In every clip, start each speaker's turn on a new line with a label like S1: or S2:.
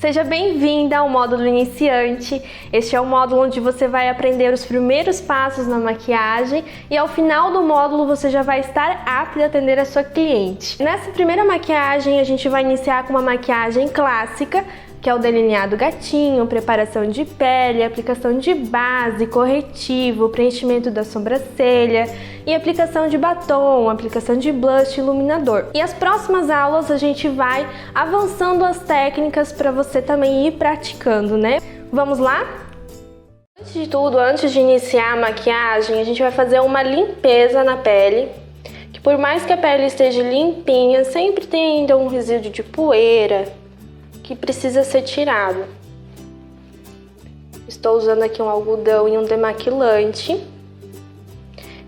S1: Seja bem-vinda ao módulo iniciante. Este é o módulo onde você vai aprender os primeiros passos na maquiagem e ao final do módulo você já vai estar apta a atender a sua cliente. Nessa primeira maquiagem a gente vai iniciar com uma maquiagem clássica, que é o delineado gatinho, preparação de pele, aplicação de base, corretivo, preenchimento da sobrancelha e aplicação de batom, aplicação de blush e iluminador. E as próximas aulas a gente vai avançando as técnicas para você também ir praticando, né? Vamos lá? Antes de tudo, antes de iniciar a maquiagem, a gente vai fazer uma limpeza na pele, que por mais que a pele esteja limpinha, sempre tem ainda um resíduo de poeira que precisa ser tirado. Estou usando aqui um algodão e um demaquilante.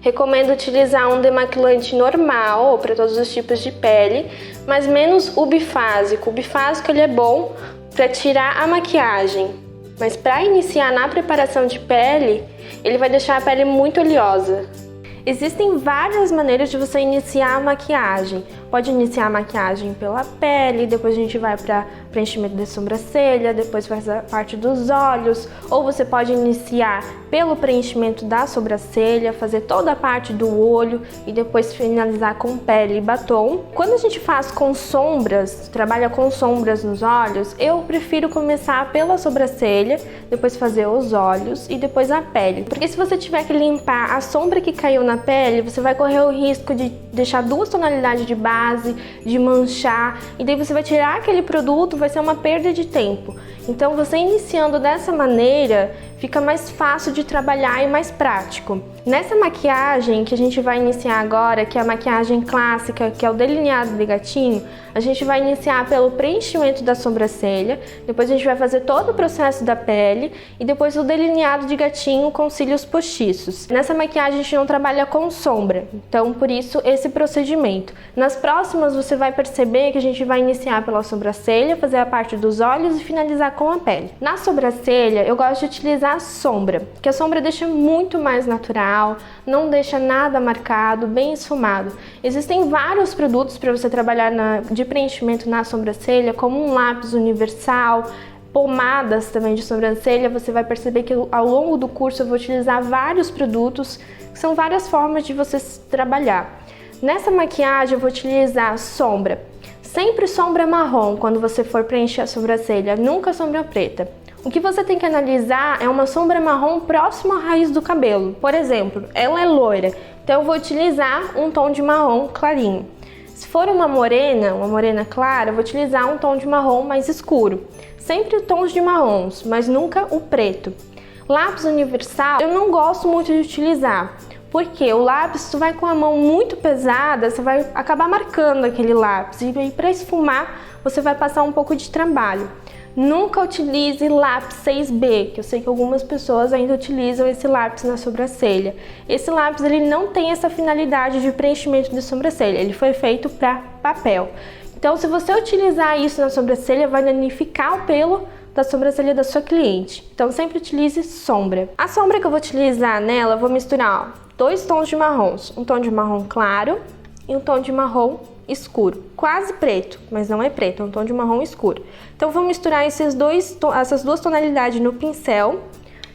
S1: Recomendo utilizar um demaquilante normal para todos os tipos de pele, mas menos o bifásico. O bifásico ele é bom para tirar a maquiagem, mas para iniciar na preparação de pele, ele vai deixar a pele muito oleosa. Existem várias maneiras de você iniciar a maquiagem. Pode iniciar a maquiagem pela pele, depois a gente vai para preenchimento da sobrancelha, depois faz a parte dos olhos, ou você pode iniciar pelo preenchimento da sobrancelha, fazer toda a parte do olho e depois finalizar com pele e batom. Quando a gente faz com sombras, trabalha com sombras nos olhos, eu prefiro começar pela sobrancelha, depois fazer os olhos e depois a pele. Porque se você tiver que limpar a sombra que caiu na pele, você vai correr o risco de deixar duas tonalidades de base, de manchar, e daí você vai tirar aquele produto, vai ser uma perda de tempo. Então você iniciando dessa maneira, fica mais fácil de trabalhar e mais prático. Nessa maquiagem que a gente vai iniciar agora, que é a maquiagem clássica, que é o delineado de gatinho, a gente vai iniciar pelo preenchimento da sobrancelha, depois a gente vai fazer todo o processo da pele e depois o delineado de gatinho com cílios postiços. Nessa maquiagem a gente não trabalha com sombra, então por isso esse procedimento. Nas próximas você vai perceber que a gente vai iniciar pela sobrancelha, fazer a parte dos olhos e finalizar com a pele. Na sobrancelha eu gosto de utilizar a sombra, que a sombra deixa muito mais natural, não deixa nada marcado, bem esfumado. Existem vários produtos para você trabalhar de preenchimento na sobrancelha, como um lápis universal, pomadas também de sobrancelha. Você vai perceber que ao longo do curso eu vou utilizar vários produtos, que são várias formas de você trabalhar. Nessa maquiagem eu vou utilizar sombra, sempre sombra marrom quando você for preencher a sobrancelha, nunca sombra preta. O que você tem que analisar é uma sombra marrom próxima à raiz do cabelo. Por exemplo, ela é loira, então eu vou utilizar um tom de marrom clarinho. Se for uma morena clara, eu vou utilizar um tom de marrom mais escuro. Sempre tons de marrons, mas nunca o preto. Lápis universal, eu não gosto muito de utilizar, porque o lápis, tu vai com a mão muito pesada, você vai acabar marcando aquele lápis. E para esfumar, você vai passar um pouco de trabalho. Nunca utilize lápis 6B, que eu sei que algumas pessoas ainda utilizam esse lápis na sobrancelha. Esse lápis ele não tem essa finalidade de preenchimento de sobrancelha, ele foi feito para papel. Então se você utilizar isso na sobrancelha, vai danificar o pelo da sobrancelha da sua cliente. Então sempre utilize sombra. A sombra que eu vou utilizar nela, eu vou misturar dois tons de marrons, um tom de marrom claro e um tom de marrom escuro, quase preto, mas não é preto, é um tom de marrom escuro. Então vou misturar essas duas tonalidades no pincel.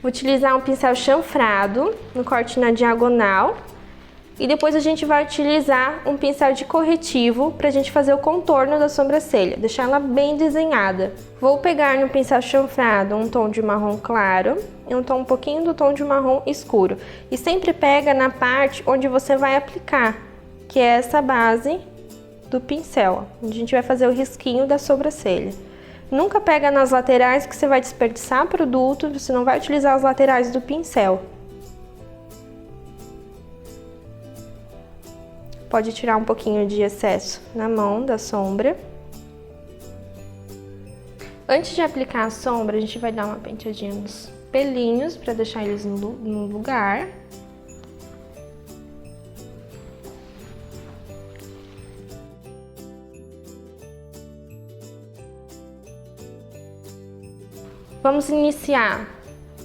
S1: Vou utilizar um pincel chanfrado, no corte na diagonal, e depois a gente vai utilizar um pincel de corretivo para a gente fazer o contorno da sobrancelha, deixar ela bem desenhada. Vou pegar no pincel chanfrado um tom de marrom claro e um pouquinho do tom de marrom escuro, e sempre pega na parte onde você vai aplicar, que é essa base do pincel, onde a gente vai fazer o risquinho da sobrancelha. Nunca pega nas laterais, que você vai desperdiçar produto, você não vai utilizar as laterais do pincel. Pode tirar um pouquinho de excesso na mão da sombra. Antes de aplicar a sombra, a gente vai dar uma penteadinha nos pelinhos para deixar eles no lugar. Vamos iniciar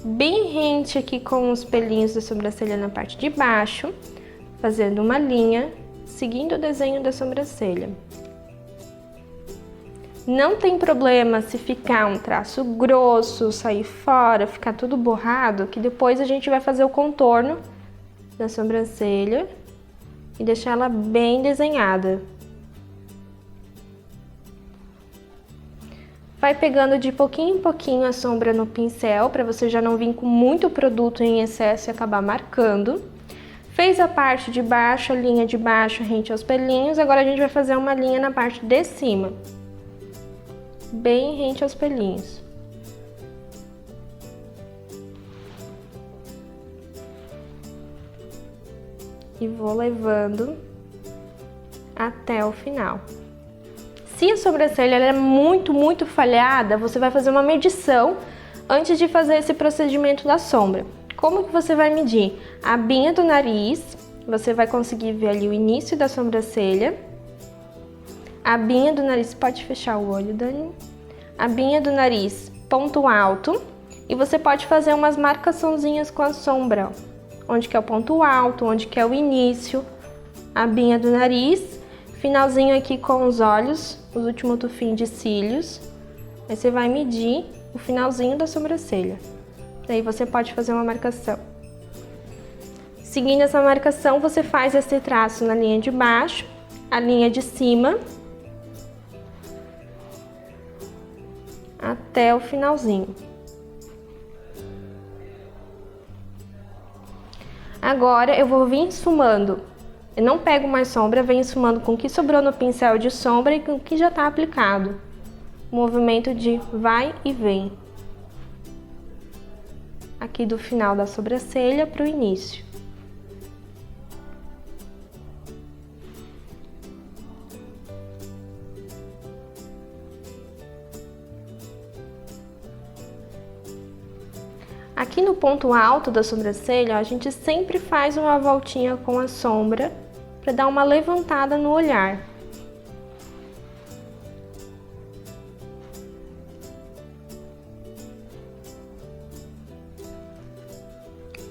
S1: bem rente aqui com os pelinhos da sobrancelha na parte de baixo, fazendo uma linha, seguindo o desenho da sobrancelha. Não tem problema se ficar um traço grosso, sair fora, ficar tudo borrado, que depois a gente vai fazer o contorno da sobrancelha e deixar ela bem desenhada. Vai pegando de pouquinho em pouquinho a sombra no pincel, para você já não vir com muito produto em excesso e acabar marcando. Fez a parte de baixo, a linha de baixo rente aos pelinhos, agora a gente vai fazer uma linha na parte de cima, bem rente aos pelinhos. E vou levando até o final. Se a sobrancelha ela é muito falhada, você vai fazer uma medição antes de fazer esse procedimento da sombra. Como que você vai medir? A abinha do nariz, você vai conseguir ver ali o início da sobrancelha. A abinha do nariz, pode fechar o olho, Dani. A abinha do nariz, ponto alto. E você pode fazer umas marcaçãozinhas com a sombra, ó. Onde que é o ponto alto, onde que é o início. A abinha do nariz, finalzinho aqui com os olhos, os últimos tufinhos de cílios. Aí você vai medir o finalzinho da sobrancelha. Daí você pode fazer uma marcação. Seguindo essa marcação, você faz esse traço na linha de baixo, a linha de cima, até o finalzinho. Agora eu vou vir esfumando. Eu não pego mais sombra, venho esfumando com o que sobrou no pincel de sombra e com o que já está aplicado. Movimento de vai e vem. Aqui do final da sobrancelha para o início. Aqui no ponto alto da sobrancelha, a gente sempre faz uma voltinha com a sombra para dar uma levantada no olhar.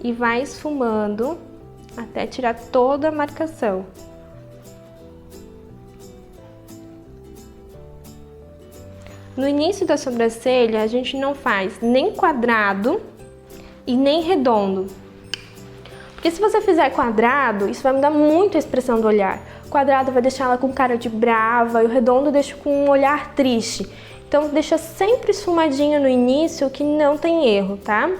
S1: E vai esfumando até tirar toda a marcação. No início da sobrancelha, a gente não faz nem quadrado e nem redondo. Porque se você fizer quadrado, isso vai mudar muito a expressão do olhar. O quadrado vai deixar ela com cara de brava e o redondo deixa com um olhar triste. Então deixa sempre esfumadinho no início que não tem erro, tá?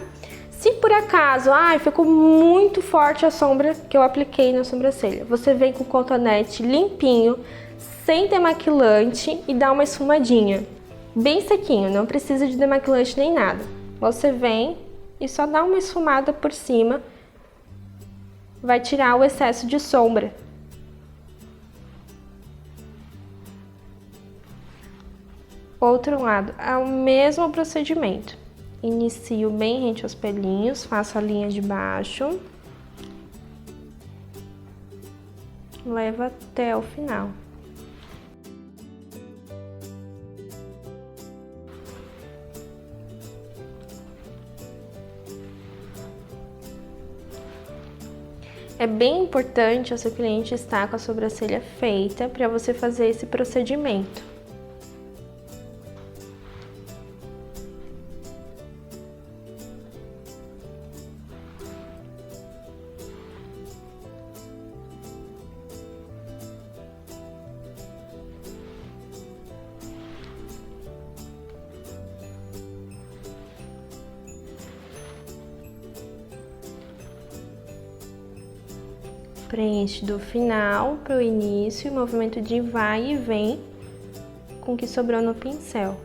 S1: Se por acaso, ficou muito forte a sombra que eu apliquei na sobrancelha, você vem com o cotonete limpinho, sem demaquilante e dá uma esfumadinha. Bem sequinho, não precisa de demaquilante nem nada. Você vem e só dá uma esfumada por cima, vai tirar o excesso de sombra. Outro lado, é o mesmo procedimento. Inicio bem rente aos pelinhos, faço a linha de baixo, levo até o final. É bem importante o seu cliente estar com a sobrancelha feita para você fazer esse procedimento. Preenche do final para o início, movimento de vai e vem com o que sobrou no pincel.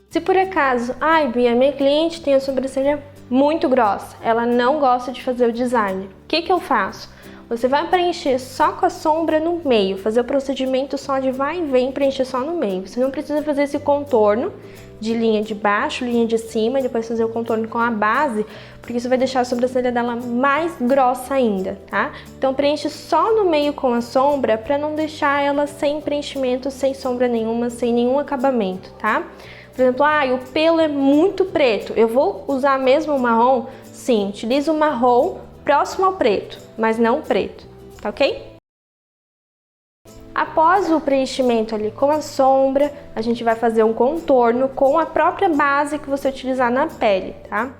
S1: Se por acaso, Bia, minha cliente tem a sobrancelha muito grossa, ela não gosta de fazer o design, o que eu faço? você vai preencher só com a sombra no meio, fazer o procedimento só de vai e vem, preencher só no meio. Você não precisa fazer esse contorno de linha de baixo, linha de cima, e depois fazer o contorno com a base, porque isso vai deixar a sobrancelha dela mais grossa ainda, tá? Então preenche só no meio com a sombra para não deixar ela sem preenchimento, sem sombra nenhuma, sem nenhum acabamento, tá? Por exemplo, o pelo é muito preto, eu vou usar mesmo o marrom? Sim, utiliza o marrom próximo ao preto, mas não preto, tá ok? Após o preenchimento ali com a sombra, a gente vai fazer um contorno com a própria base que você utilizar na pele, tá?